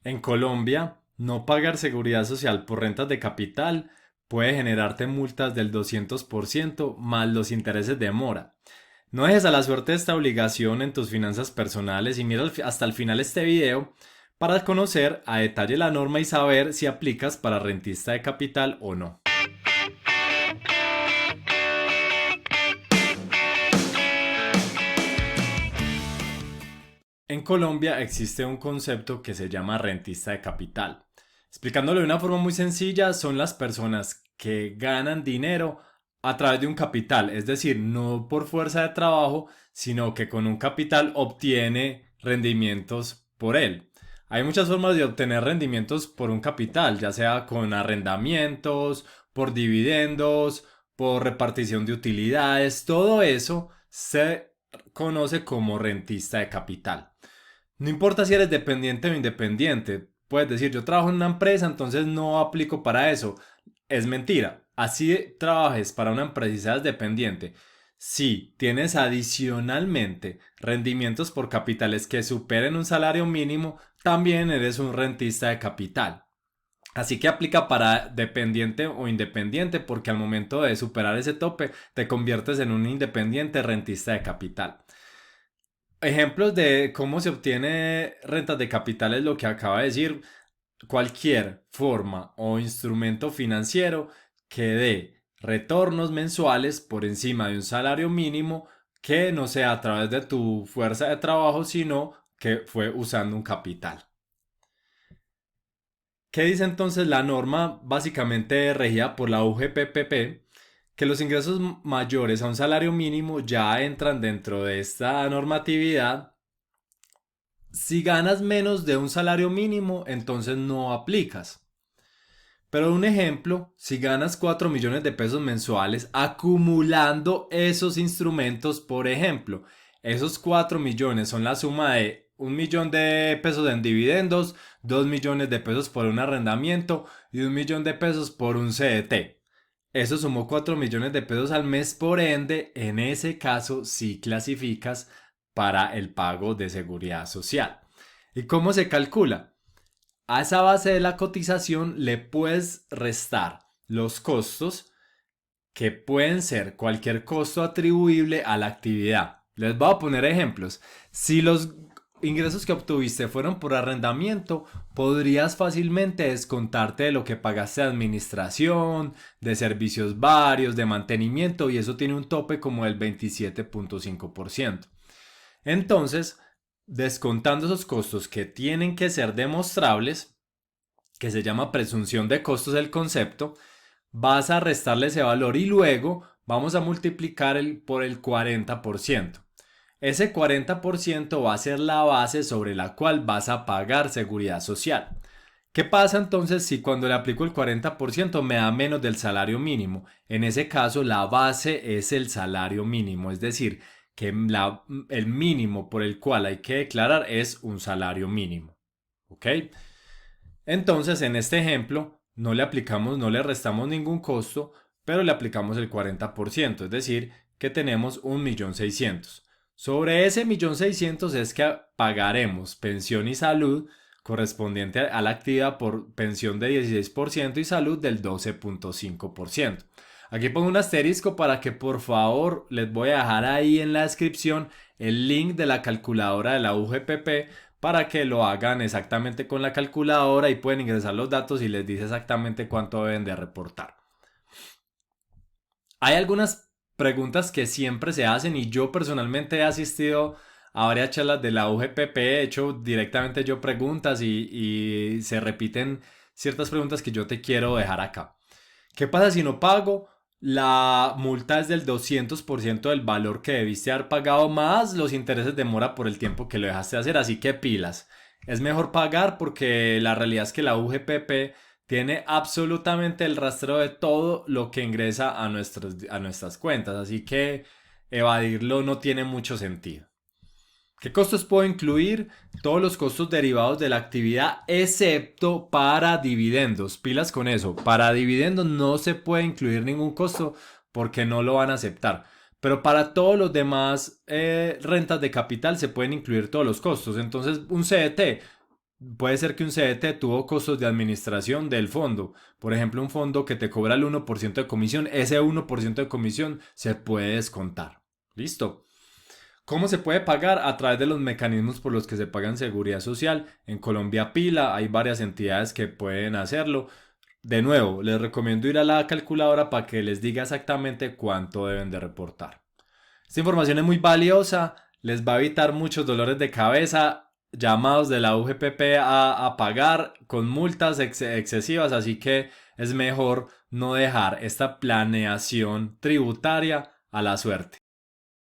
En Colombia, no pagar seguridad social por rentas de capital puede generarte multas del 200% más los intereses de mora. No dejes a la suerte esta obligación en tus finanzas personales y mira hasta el final este video para conocer a detalle la norma y saber si aplicas para rentista de capital o no. En Colombia existe un concepto que se llama rentista de capital. Explicándolo de una forma muy sencilla, son las personas que ganan dinero a través de un capital, es decir, no por fuerza de trabajo, sino que con un capital obtiene rendimientos por él. Hay muchas formas de obtener rendimientos por un capital, ya sea con arrendamientos, por dividendos, por repartición de utilidades, todo eso se conoce como rentista de capital. No importa si eres dependiente o independiente. Puedes decir, yo trabajo en una empresa, entonces no aplico para eso. Es mentira. Así trabajes para una empresa y seas dependiente. Si tienes adicionalmente rendimientos por capitales que superen un salario mínimo, también eres un rentista de capital. Así que aplica para dependiente o independiente porque al momento de superar ese tope te conviertes en un independiente rentista de capital. Ejemplos de cómo se obtiene rentas de capital es lo que acaba de decir. Cualquier forma o instrumento financiero que dé retornos mensuales por encima de un salario mínimo que no sea a través de tu fuerza de trabajo, sino que fue usando un capital. ¿Qué dice entonces la norma básicamente regida por la UGPPP? Que los ingresos mayores a un salario mínimo ya entran dentro de esta normatividad. Si ganas menos de un salario mínimo, entonces no aplicas. Pero un ejemplo, si ganas 4 millones de pesos mensuales acumulando esos instrumentos, por ejemplo, esos 4 millones son la suma de 1 millón de pesos en dividendos, 2 millones de pesos por un arrendamiento y 1 millón de pesos por un CDT. Eso sumó 4 millones de pesos al mes, por ende, en ese caso sí clasificas para el pago de seguridad social. ¿Y cómo se calcula? A esa base de la cotización le puedes restar los costos que pueden ser cualquier costo atribuible a la actividad. Les voy a poner ejemplos. Si los ingresos que obtuviste fueron por arrendamiento, podrías fácilmente descontarte de lo que pagaste de administración, de servicios varios, de mantenimiento, y eso tiene un tope como del 27.5%. Entonces, descontando esos costos que tienen que ser demostrables, que se llama presunción de costos el concepto, vas a restarle ese valor y luego vamos a multiplicar por el 40%. Ese 40% va a ser la base sobre la cual vas a pagar seguridad social. ¿Qué pasa entonces si cuando le aplico el 40% me da menos del salario mínimo? En ese caso la base es el salario mínimo, es decir, que el mínimo por el cual hay que declarar es un salario mínimo. ¿Ok? Entonces, en este ejemplo, no le aplicamos, no le restamos ningún costo, pero le aplicamos el 40%, es decir, que tenemos 1.600.000. Sobre ese 1.600.000 es que pagaremos pensión y salud correspondiente a la actividad por pensión de 16% y salud del 12.5%. Aquí pongo un asterisco para que por favor les voy a dejar ahí en la descripción el link de la calculadora de la UGPP para que lo hagan exactamente con la calculadora y pueden ingresar los datos y les dice exactamente cuánto deben de reportar. Hay algunas preguntas que siempre se hacen y yo personalmente he asistido a varias charlas de la UGPP, he hecho directamente yo preguntas y se repiten ciertas preguntas que yo te quiero dejar acá. ¿Qué pasa si no pago? La multa es del 200% del valor que debiste haber pagado más los intereses de mora por el tiempo que lo dejaste hacer, así que pilas. Es mejor pagar porque la realidad es que la UGPP tiene absolutamente el rastreo de todo lo que ingresa a nuestras cuentas, así que evadirlo no tiene mucho sentido. ¿Qué costos puedo incluir? Todos los costos derivados de la actividad, excepto para dividendos. Pilas con eso. Para dividendos no se puede incluir ningún costo porque no lo van a aceptar. Pero para todos los demás rentas de capital se pueden incluir todos los costos. Entonces, un CDT, puede ser que un CDT tuvo costos de administración del fondo. Por ejemplo, un fondo que te cobra el 1% de comisión, ese 1% de comisión se puede descontar. ¿Listo? ¿Cómo se puede pagar? A través de los mecanismos por los que se paga en seguridad social. En Colombia Pila hay varias entidades que pueden hacerlo. De nuevo, les recomiendo ir a la calculadora para que les diga exactamente cuánto deben de reportar. Esta información es muy valiosa, les va a evitar muchos dolores de cabeza, llamados de la UGPP a pagar con multas excesivas, así que es mejor no dejar esta planeación tributaria a la suerte.